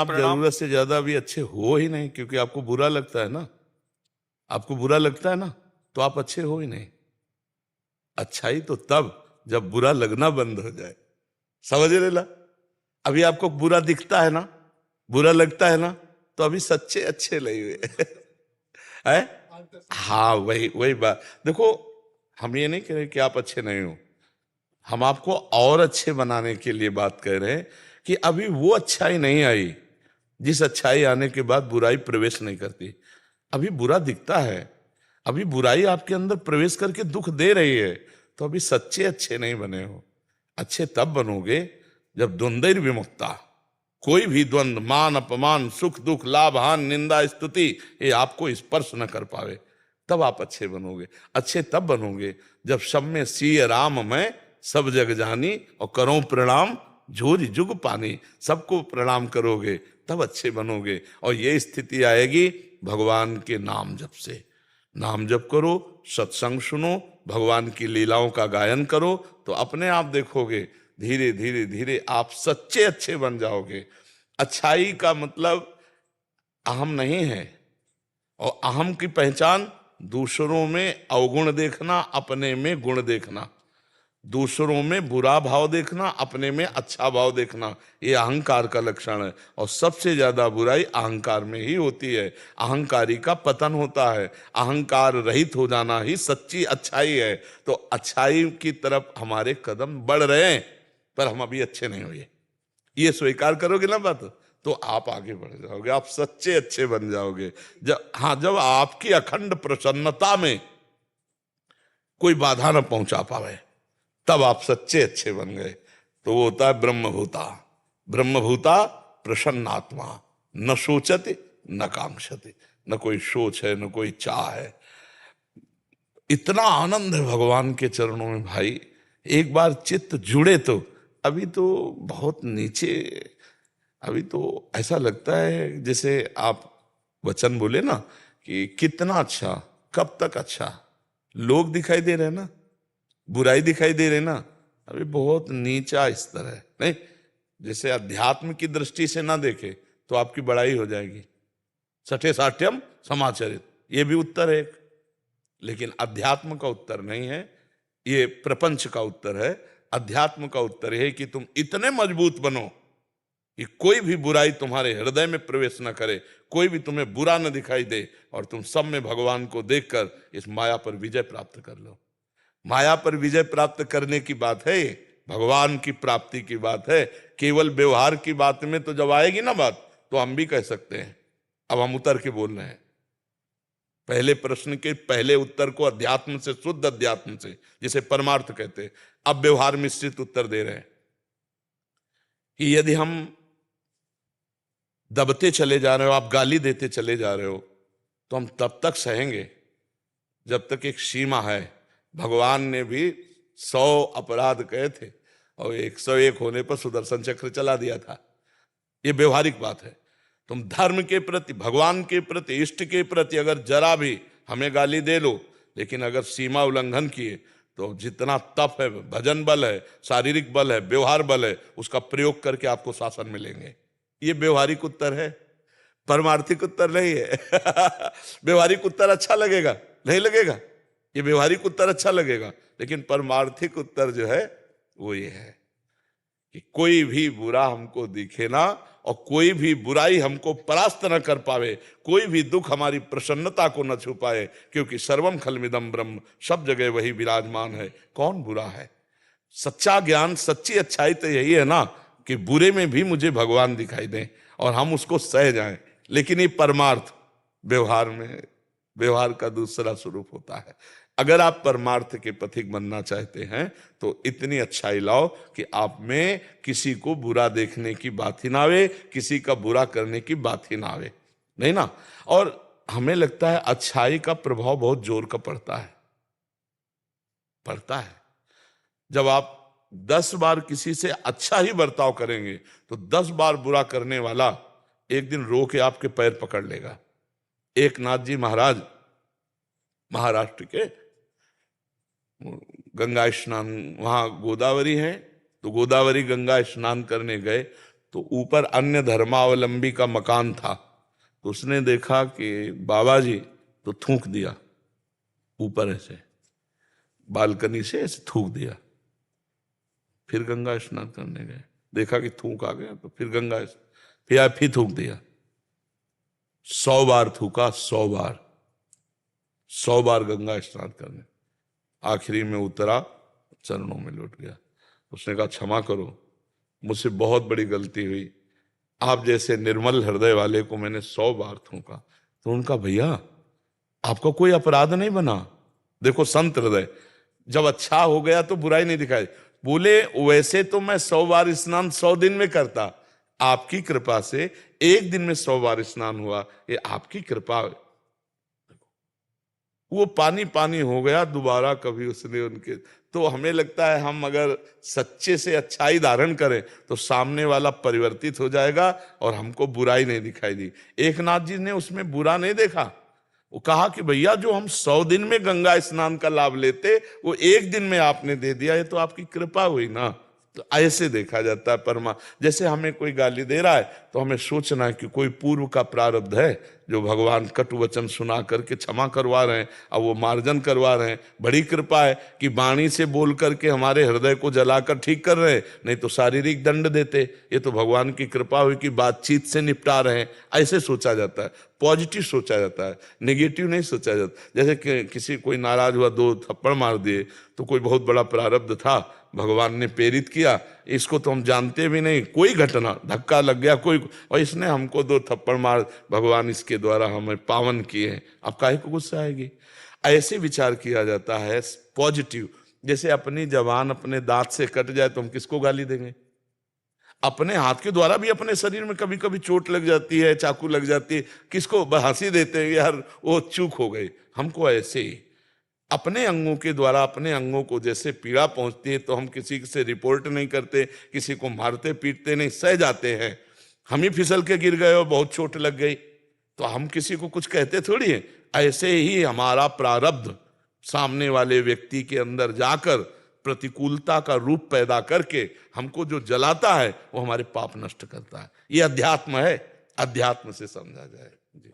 आप जरूरत से ज्यादा भी अच्छे हो ही नहीं, क्योंकि आपको बुरा लगता है ना, आपको बुरा लगता है ना, तो आप अच्छे हो ही नहीं। अच्छाई तो तब जब बुरा लगना बंद हो जाए। समझ रहे ला? अभी आपको बुरा दिखता है ना, बुरा लगता है ना, तो अभी सच्चे अच्छे नहीं हुए। है? हाँ, वही वही बात देखो। हम ये नहीं कह रहे कि आप अच्छे नहीं हो, हम आपको और अच्छे बनाने के लिए बात कर रहे हैं कि अभी वो अच्छाई नहीं आई जिस अच्छाई आने के बाद बुराई प्रवेश नहीं करती। अभी बुरा दिखता है, अभी बुराई आपके अंदर प्रवेश करके दुख दे रही है, तो अभी सच्चे अच्छे नहीं बने हो। अच्छे तब बनोगे जब द्वंद्व विमुक्ता, कोई भी द्वंद्व, मान अपमान, सुख दुख, लाभ हान, निंदा स्तुति, ये आपको स्पर्श न कर पावे, तब आप अच्छे बनोगे। अच्छे तब बनोगे जब सब में सिय राम मैं सब जग जानी और करो प्रणाम जोर जुग पानी। सबको प्रणाम करोगे तब अच्छे बनोगे। और ये स्थिति आएगी भगवान के नाम जप से। नाम जप करो, सत्संग सुनो, भगवान की लीलाओं का गायन करो, तो अपने आप देखोगे धीरे धीरे धीरे आप सच्चे अच्छे बन जाओगे। अच्छाई का मतलब अहम नहीं है, और अहम की पहचान दूसरों में अवगुण देखना, अपने में गुण देखना। दूसरों में बुरा भाव देखना, अपने में अच्छा भाव देखना, ये अहंकार का लक्षण है। और सबसे ज्यादा बुराई अहंकार में ही होती है। अहंकारी का पतन होता है। अहंकार रहित हो जाना ही सच्ची अच्छाई है। तो अच्छाई की तरफ हमारे कदम बढ़ रहे हैं, पर हम अभी अच्छे नहीं हुए। ये स्वीकार करोगे ना बात, तो आप आगे बढ़ जाओगे, आप सच्चे अच्छे बन जाओगे। जब आपकी अखंड प्रसन्नता में कोई बाधा न पहुंचा पावे, तब आप सच्चे अच्छे बन गए। तो वो होता है ब्रह्मभूता। ब्रह्मभूता प्रसन्नात्मा, न सोचते न कांक्षते। न कोई सोच है, न कोई चाह है। इतना आनंद है भगवान के चरणों में भाई। एक बार चित्त जुड़े तो, अभी तो बहुत नीचे, अभी तो ऐसा लगता है जैसे आप वचन बोले ना कि कितना अच्छा, कब तक अच्छा। लोग दिखाई दे रहे हैं ना, बुराई दिखाई दे रही ना, अभी बहुत नीचा स्तर है। नहीं, जैसे अध्यात्म की दृष्टि से ना देखे तो आपकी बड़ाई हो जाएगी। सठे साठ्यम समाचरित, ये भी उत्तर है एक, लेकिन अध्यात्म का उत्तर नहीं है, ये प्रपंच का उत्तर है। अध्यात्म का उत्तर है कि तुम इतने मजबूत बनो कि कोई भी बुराई तुम्हारे हृदय में प्रवेश न करे, कोई भी तुम्हें बुरा न दिखाई दे, और तुम सब में भगवान को देखकर इस माया पर विजय प्राप्त कर लो। माया पर विजय प्राप्त करने की बात है, भगवान की प्राप्ति की बात है। केवल व्यवहार की बात में तो जब आएगी ना बात, तो हम भी कह सकते हैं। अब हम उतर के बोल रहे हैं, पहले प्रश्न के पहले उत्तर को अध्यात्म से, शुद्ध अध्यात्म से, जिसे परमार्थ कहते हैं। अब व्यवहार मिश्रित उत्तर दे रहे हैं कि यदि हम दबते चले जा रहे हो, आप गाली देते चले जा रहे हो, तो हम तब तक सहेंगे जब तक एक सीमा है। भगवान ने भी 100 अपराध कहे थे और 101 होने पर सुदर्शन चक्र चला दिया था। ये व्यवहारिक बात है। तुम धर्म के प्रति, भगवान के प्रति, इष्ट के प्रति अगर जरा भी हमें गाली दे लो, लेकिन अगर सीमा उल्लंघन किए तो जितना तप है, भजन बल है, शारीरिक बल है, व्यवहार बल है, उसका प्रयोग करके आपको शासन मिलेंगे। ये व्यवहारिक उत्तर है, परमार्थिक उत्तर नहीं है। व्यवहारिक उत्तर अच्छा लगेगा, नहीं लगेगा? ये व्यवहारिक उत्तर अच्छा लगेगा, लेकिन परमार्थिक उत्तर जो है वो ये है कि कोई भी बुरा हमको दिखे ना, और कोई भी बुराई हमको परास्त न कर पावे, कोई भी दुख हमारी प्रसन्नता को न छुपाए, क्योंकि सर्वम खलमिदम ब्रह्म, सब जगह वही विराजमान है। कौन बुरा है? सच्चा ज्ञान, सच्ची अच्छाई तो यही है ना कि बुरे में भी मुझे भगवान दिखाई दें और हम उसको सह जाएं। लेकिन ये परमार्थ व्यवहार में, व्यवहार का दूसरा स्वरूप होता है। अगर आप परमार्थ के पथिक बनना चाहते हैं तो इतनी अच्छाई लाओ कि आप में किसी को बुरा देखने की बात ही ना आवे, किसी का बुरा करने की बात ही ना आवे, नहीं ना। और हमें लगता है अच्छाई का प्रभाव बहुत जोर का पड़ता है, पड़ता है। जब आप 10 बार किसी से अच्छा ही बर्ताव करेंगे तो 10 बार बुरा करने वाला एक दिन रो के आपके पैर पकड़ लेगा। एक नाथ जी महाराज महाराष्ट्र के, गंगा स्नान, वहां गोदावरी है, तो गोदावरी गंगा स्नान करने गए, तो ऊपर अन्य धर्मावलंबी का मकान था, तो उसने देखा कि बाबा जी, तो थूक दिया ऊपर, ऐसे बालकनी से ऐसे थूक दिया। फिर गंगा स्नान करने गए, देखा कि थूक आ गया, तो फिर फिर थूक दिया। 100 बार थूका, 100 बार, 100 बार गंगा स्नान करने। आखिरी में उतरा, चरणों में लौट गया। उसने कहा क्षमा करो, मुझसे बहुत बड़ी गलती हुई, आप जैसे निर्मल हृदय वाले को मैंने 100 बार थूका। तो उनका भैया आपका कोई अपराध नहीं बना, देखो संत हृदय, जब अच्छा हो गया तो बुराई नहीं दिखाई। बोले वैसे तो मैं 100 बार स्नान 100 दिन में करता, आपकी कृपा से एक दिन में 100 बार स्नान हुआ, ये आपकी कृपा। वो पानी पानी हो गया, दोबारा कभी उसने उनके। तो हमें लगता है हम अगर सच्चे से अच्छाई धारण करें तो सामने वाला परिवर्तित हो जाएगा और हमको बुराई नहीं दिखाई दी। एकनाथ जी ने उसमें बुरा नहीं देखा, वो कहा कि भैया जो हम 100 दिन में गंगा स्नान का लाभ लेते वो एक दिन में आपने दे दिया, ये तो आपकी कृपा हुई ना। तो ऐसे देखा जाता है परमा। जैसे हमें कोई गाली दे रहा है तो हमें सोचना है कि कोई पूर्व का प्रारब्ध है जो भगवान कटु वचन सुना करके क्षमा करवा रहे हैं, अब वो मार्जन करवा रहे हैं। बड़ी कृपा है कि वाणी से बोल करके हमारे हृदय को जलाकर ठीक कर रहे हैं, नहीं तो शारीरिक दंड देते। ये तो भगवान की कृपा हुई कि बातचीत से निपटा रहे हैं, ऐसे सोचा जाता है, पॉजिटिव सोचा जाता है, नेगेटिव नहीं सोचा जाता। जैसे कि किसी कोई नाराज हुआ, 2 थप्पड़ मार दिए, तो कोई बहुत बड़ा प्रारब्ध था, भगवान ने प्रेरित किया, इसको तो हम जानते भी नहीं, कोई घटना, धक्का लग गया कोई, और इसने हमको 2 थप्पड़ मार, भगवान इसके द्वारा हमें पावन किए हैं, अब काहे को गुस्सा आएगी। ऐसे विचार किया जाता है पॉजिटिव। जैसे अपनी जबान अपने दांत से कट जाए तो हम किसको गाली देंगे। अपने हाथ के द्वारा भी अपने शरीर में कभी कभी चोट लग जाती है, चाकू लग जाती है, किसको हंसी देते हैं, यार वो चूक हो गई। हमको ऐसे ही अपने अंगों के द्वारा अपने अंगों को जैसे पीड़ा पहुंचती है तो हम किसी से रिपोर्ट नहीं करते, किसी को मारते पीटते नहीं, सह जाते हैं। हम ही फिसल के गिर गए और बहुत चोट लग गई तो हम किसी को कुछ कहते थोड़ी है। ऐसे ही हमारा प्रारब्ध सामने वाले व्यक्ति के अंदर जाकर प्रतिकूलता का रूप पैदा करके हमको जो जलाता है वो हमारे पाप नष्ट करता है। ये अध्यात्म है, अध्यात्म से समझा जाए। जी।